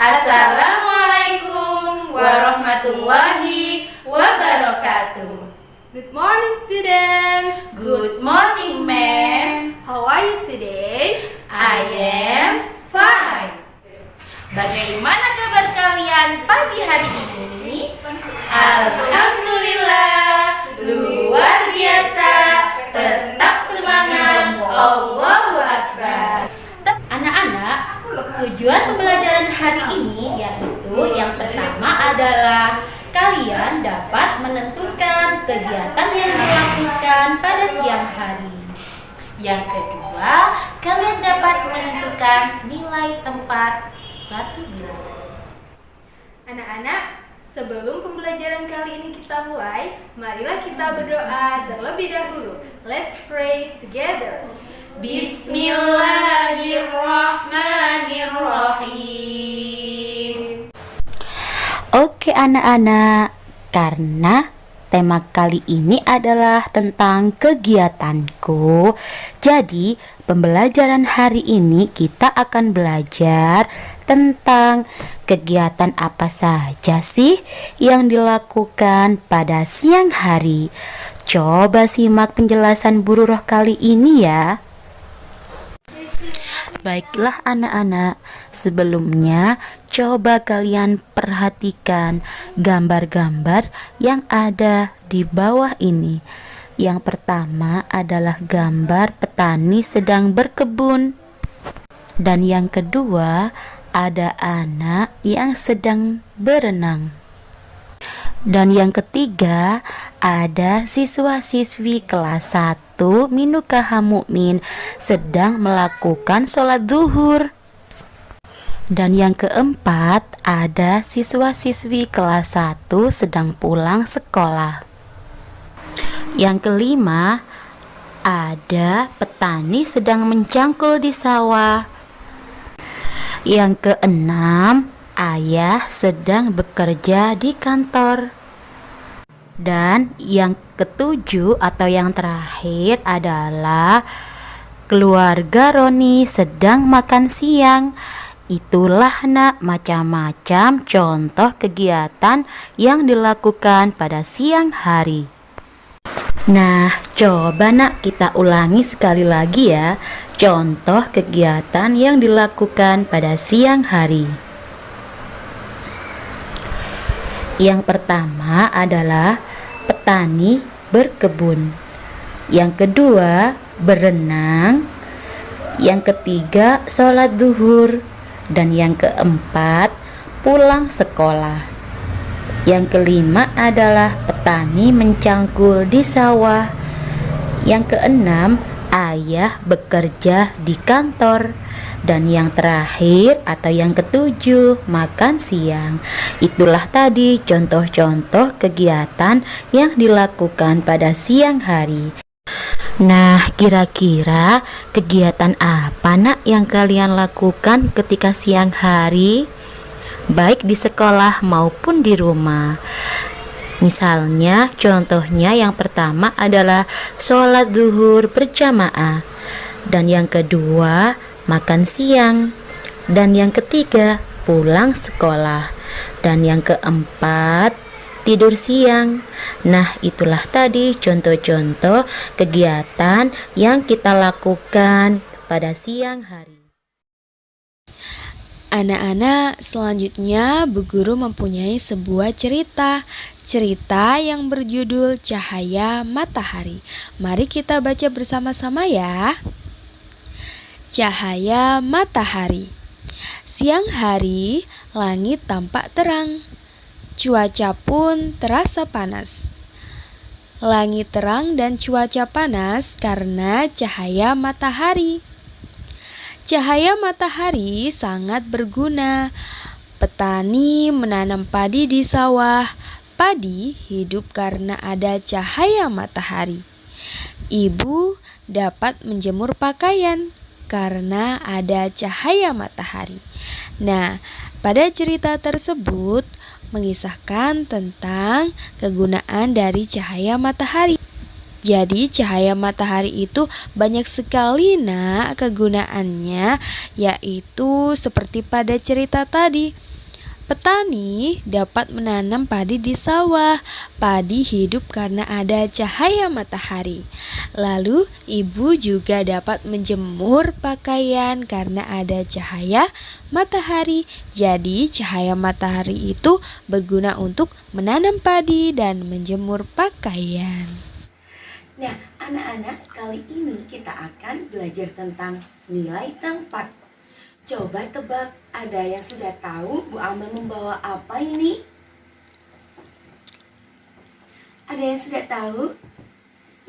Assalamualaikum warahmatullahi wabarakatuh. Good morning, students. Good morning, ma'am. How are you today? I am fine. Bagaimana kabar kalian pagi hari ini? Alhamdulillah, luar biasa. Tetap semangat. Allahu Akbar. Anak-anak, tujuan pembelajaran hari ini yaitu yang pertama adalah kalian dapat menentukan kegiatan yang dilakukan pada siang hari. Yang kedua, kalian dapat menentukan nilai tempat suatu wilayah. Anak-anak, sebelum pembelajaran kali ini kita mulai, marilah kita berdoa terlebih dahulu. Let's pray together. Bismillahirrahmanirrahim. Oke anak-anak, karena tema kali ini adalah tentang kegiatanku. Jadi, pembelajaran hari ini kita akan belajar tentang kegiatan apa saja sih yang dilakukan pada siang hari. Coba simak penjelasan Bu Roh kali ini ya. Baiklah anak-anak, sebelumnya coba kalian perhatikan gambar-gambar yang ada di bawah ini. Yang pertama adalah gambar petani sedang berkebun. Dan yang kedua ada anak yang sedang berenang. Dan yang ketiga ada siswa-siswi kelas 1 Minukaha Mukmin sedang melakukan sholat zuhur. Dan yang keempat ada siswa-siswi kelas 1 sedang pulang sekolah. Yang kelima ada petani sedang mencangkul di sawah. Yang keenam ayah sedang bekerja di kantor. Dan yang ketujuh atau yang terakhir adalah keluarga Roni sedang makan siang. Itulah nak macam-macam contoh kegiatan yang dilakukan pada siang hari. Nah, coba nak kita ulangi sekali lagi ya contoh kegiatan yang dilakukan pada siang hari. Yang pertama adalah petani berkebun. Yang kedua berenang. Yang ketiga sholat zuhur. Dan yang keempat pulang sekolah. Yang kelima adalah petani mencangkul di sawah. Yang keenam ayah bekerja di kantor. Dan yang terakhir atau yang ketujuh makan siang. Itulah tadi contoh-contoh kegiatan yang dilakukan pada siang hari. Nah, kira-kira kegiatan apa nak yang kalian lakukan ketika siang hari? Baik di sekolah maupun di rumah. Misalnya, contohnya yang pertama adalah sholat zuhur berjamaah. Dan yang kedua, makan siang. Dan yang ketiga, pulang sekolah. Dan yang keempat, tidur siang. Nah, itulah tadi contoh-contoh kegiatan yang kita lakukan pada siang hari. Anak-anak, selanjutnya Bu Guru mempunyai sebuah cerita yang berjudul Cahaya Matahari. Mari kita baca bersama-sama ya. Cahaya matahari. Siang hari, langit tampak terang. Cuaca pun terasa panas. Langit terang dan cuaca panas karena cahaya matahari. Cahaya matahari sangat berguna. Petani menanam padi di sawah. Padi hidup karena ada cahaya matahari. Ibu dapat menjemur pakaian karena ada cahaya matahari. Nah, pada cerita tersebut mengisahkan tentang kegunaan dari cahaya matahari. Jadi cahaya matahari itu banyak sekali nak kegunaannya, yaitu seperti pada cerita tadi. Petani dapat menanam padi di sawah. Padi hidup karena ada cahaya matahari. Lalu, ibu juga dapat menjemur pakaian karena ada cahaya matahari. Jadi, cahaya matahari itu berguna untuk menanam padi dan menjemur pakaian. Nah, anak-anak, kali ini kita akan belajar tentang nilai tempat. Coba tebak, ada yang sudah tahu Bu Amel membawa apa ini? Ada yang sudah tahu?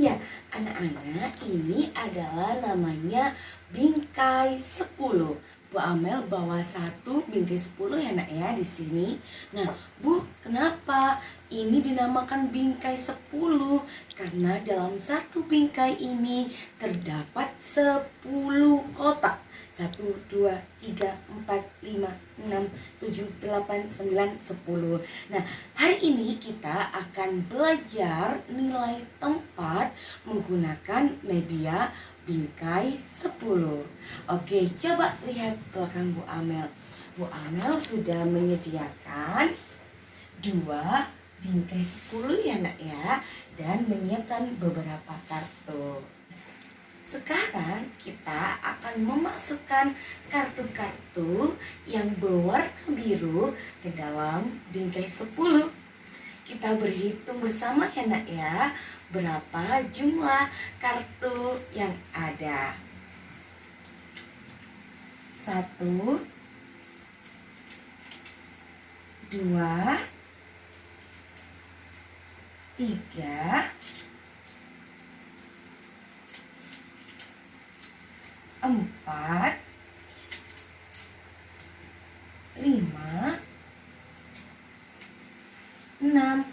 Ya, anak-anak, ini adalah namanya bingkai 10. Bu Amel bawa satu bingkai 10 ya nak ya di sini. Nah, Bu, kenapa ini dinamakan bingkai 10? Karena dalam satu bingkai ini terdapat 10 kotak. 1, 2, 3, 4, 5, 6, 7, 8, 9, 10. Nah, hari ini kita akan belajar nilai tempat menggunakan media bingkai 10. Oke, coba lihat belakang Bu Amel. Bu Amel sudah menyediakan 2 bingkai 10 ya nak ya, dan menyiapkan beberapa kartu. Sekarang kita akan memasukkan kartu-kartu yang berwarna biru ke dalam bingkai 10. Kita berhitung bersama ya nak ya, berapa jumlah kartu yang ada. 1, 2, 3, 4, 5, 6,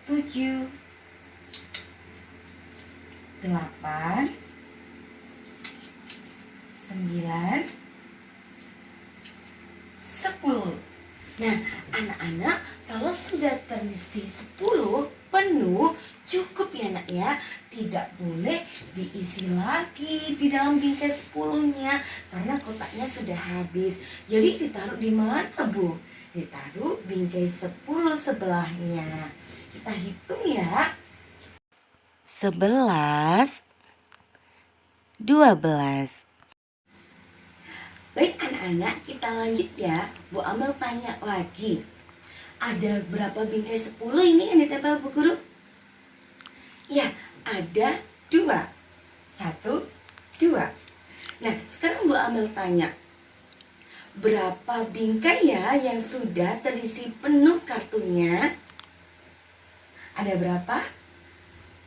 7, 8, 9, 10. Nah, anak-anak, kalau sudah terisi 10 penuh, cukup ya nak ya. Tidak boleh diisi lagi di dalam bingkai 10-nya karena kotaknya sudah habis. Jadi ditaruh di mana, Bu? Ditaruh bingkai 10 sebelahnya. Kita hitung ya. 11, 12. Baik anak-anak, kita lanjut ya. Bu Amel tanya lagi. Ada berapa bingkai 10 ini yang ditempel Bu Guru? Ya, ada 2. 1, 2. Nah, sekarang Bu Amel tanya. Berapa bingkai ya yang sudah terisi penuh kartunya? Ada berapa?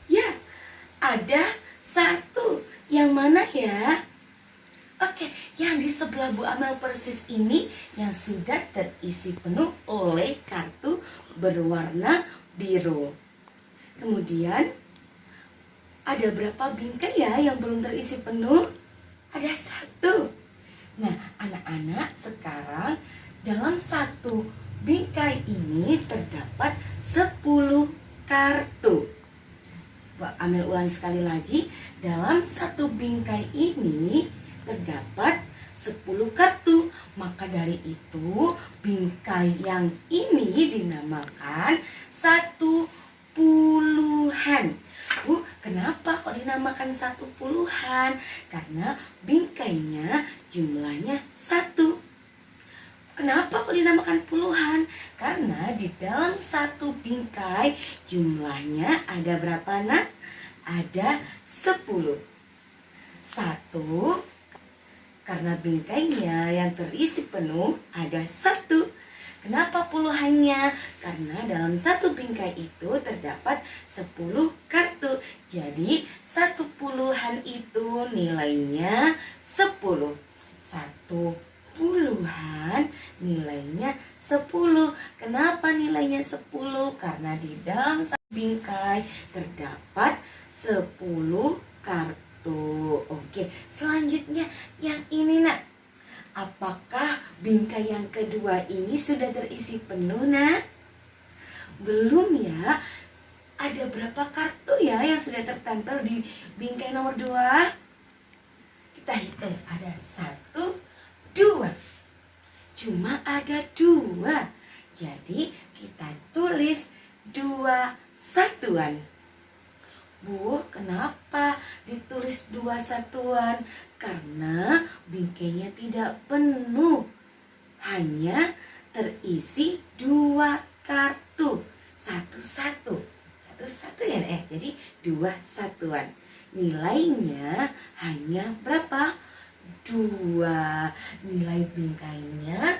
Ya, ada 1. Yang mana ya? Oke, yang di sebelah Bu Amel persis ini yang sudah terisi penuh oleh kartu berwarna biru. Kemudian ada berapa bingkai ya yang belum terisi penuh? Ada 1. Nah, anak-anak, sekarang dalam satu bingkai ini terdapat 10 kartu. Bu Amel ulang sekali lagi. Dalam satu bingkai ini terdapat 10 kartu. Maka dari itu bingkai yang ini dinamakan 10-an. Bu, kenapa kok dinamakan 10-an? Karena bingkainya jumlahnya 1. Kenapa kok dinamakan puluhan? Karena di dalam satu bingkai jumlahnya ada berapa nak? Ada 10. 1, karena bingkainya yang terisi penuh ada 1. Kenapa puluhannya? Karena dalam satu bingkai itu terdapat 10 kartu. Jadi 10-an itu nilainya 10. 10-an nilainya 10. Kenapa nilainya 10? Karena di dalam satu bingkai terdapat 10 kartu. Oke, selanjutnya yang ini nak. Apakah bingkai yang kedua ini sudah terisi penuh nak? Belum ya. Ada berapa kartu ya yang sudah tertempel di bingkai nomor 2? Kita hitung, ada 1, 2. cuma ada 2. Jadi kita tulis 2 satuan. Bu, kenapa ditulis 2 satuan? Karena bingkainya tidak penuh. Hanya terisi 2 kartu. Satu-satu ya, jadi 2 satuan. Nilainya hanya berapa? 2. Nilai bingkainya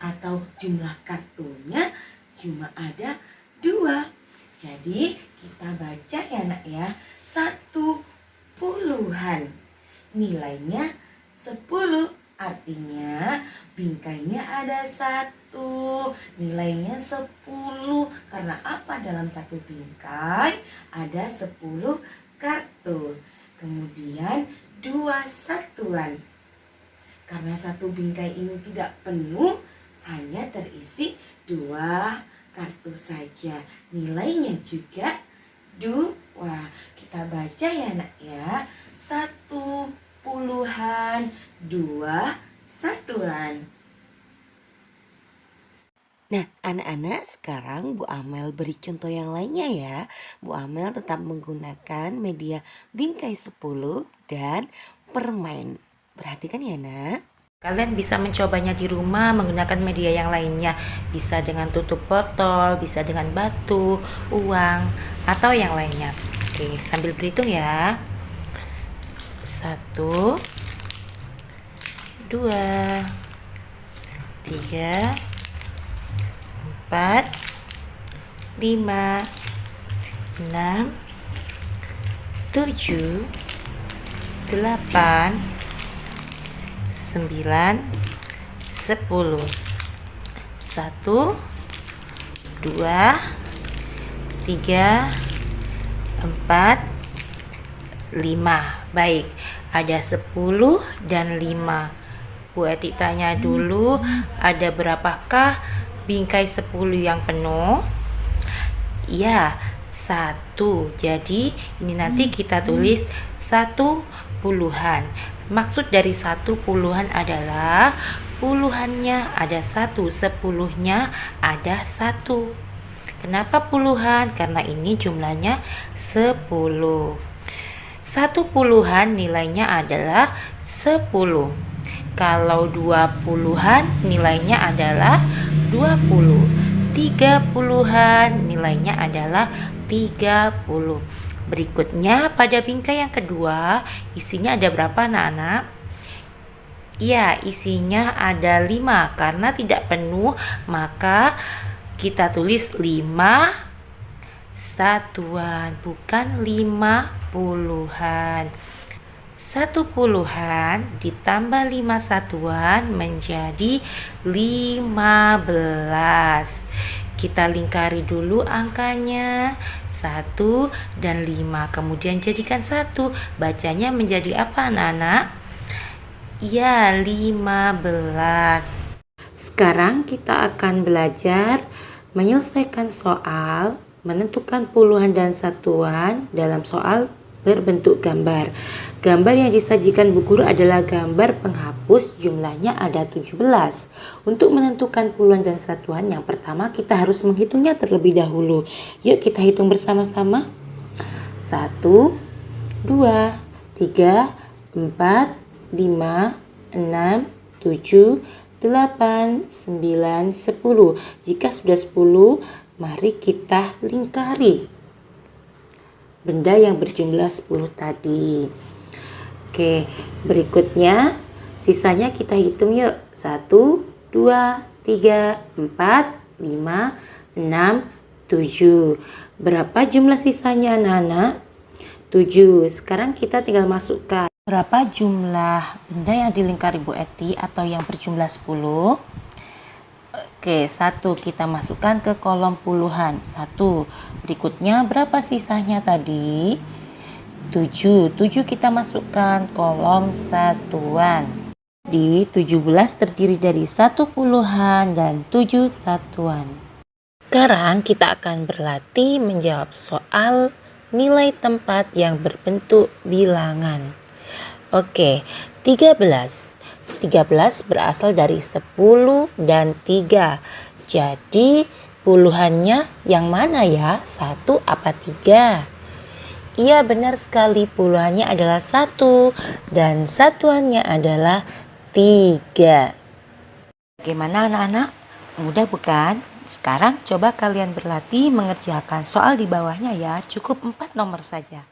atau jumlah kartunya cuma ada 2. Jadi kita baca ya nak ya, 10-an. Nilainya 10, artinya bingkainya ada 1, nilainya 10. Karena apa? Dalam satu bingkai ada 10 kartu. Kemudian 2 satuan. Karena satu bingkai ini tidak penuh, hanya terisi 2 kartu saja. Nilainya juga 2. Kita baca ya nak ya, 10-an, 2 satuan. Nah, anak-anak, sekarang Bu Amel beri contoh yang lainnya ya. Bu Amel tetap menggunakan media bingkai 10 dan permen. Perhatikan ya nak. Kalian bisa mencobanya di rumah menggunakan media yang lainnya. Bisa dengan tutup botol, bisa dengan batu, uang, atau yang lainnya. Oke, sambil berhitung ya. 1, 2, 3, 4, 5, 6, 7, 8, 9, 10. 1, 2, 3, 4, 5. Baik, ada 10 dan 5. Bu Eti tanya dulu, ada berapakah bingkai 10 yang penuh? Ya, 1. Jadi ini nanti kita tulis 10-an. Maksud dari 10-an adalah puluhannya ada 1, 10-nya ada 1. Kenapa puluhan? Karena ini jumlahnya 10. 10-an nilainya adalah 10. Kalau 20-an nilainya adalah 20. 30-an nilainya adalah 30. Berikutnya pada bingkai yang kedua, isinya ada berapa anak-anak? Ya, isinya ada 5. Karena tidak penuh, maka kita tulis 5 satuan, bukan 50-an. 10-an ditambah 5 satuan menjadi 15. Kita lingkari dulu angkanya 1 dan 5, kemudian jadikan 1. Bacanya menjadi apa anak-anak? Ya, 15. Sekarang kita akan belajar menyelesaikan soal menentukan puluhan dan satuan dalam soal berbentuk gambar. Gambar yang disajikan Bu Guru adalah gambar penghapus, jumlahnya ada 17. Untuk menentukan puluhan dan satuan, yang pertama kita harus menghitungnya terlebih dahulu. Yuk kita hitung bersama-sama. 1, 2, 3, 4, 5, 6, 7, 8, 9, 10. Jika sudah 10, mari kita lingkari benda yang berjumlah 10 tadi. Oke, berikutnya sisanya kita hitung yuk. 1, 2, 3, 4, 5, 6, 7. Berapa jumlah sisanya anak-anak? 7. Sekarang kita tinggal masukkan berapa jumlah benda yang dilingkari Bu Eti atau yang berjumlah 10. Oke, 1 kita masukkan ke kolom puluhan. 1. Berikutnya berapa sisanya tadi? 7 kita masukkan kolom satuan. Di 17 terdiri dari 10-an dan 7 satuan. Sekarang kita akan berlatih menjawab soal nilai tempat yang berbentuk bilangan. Oke, 13. 13 berasal dari 10 dan 3. Jadi puluhannya yang mana ya? 1 apa 3? Iya, benar sekali, puluhannya adalah 1 dan satuannya adalah 3. Bagaimana anak-anak? Mudah bukan? Sekarang coba kalian berlatih mengerjakan soal di bawahnya ya. Cukup 4 nomor saja.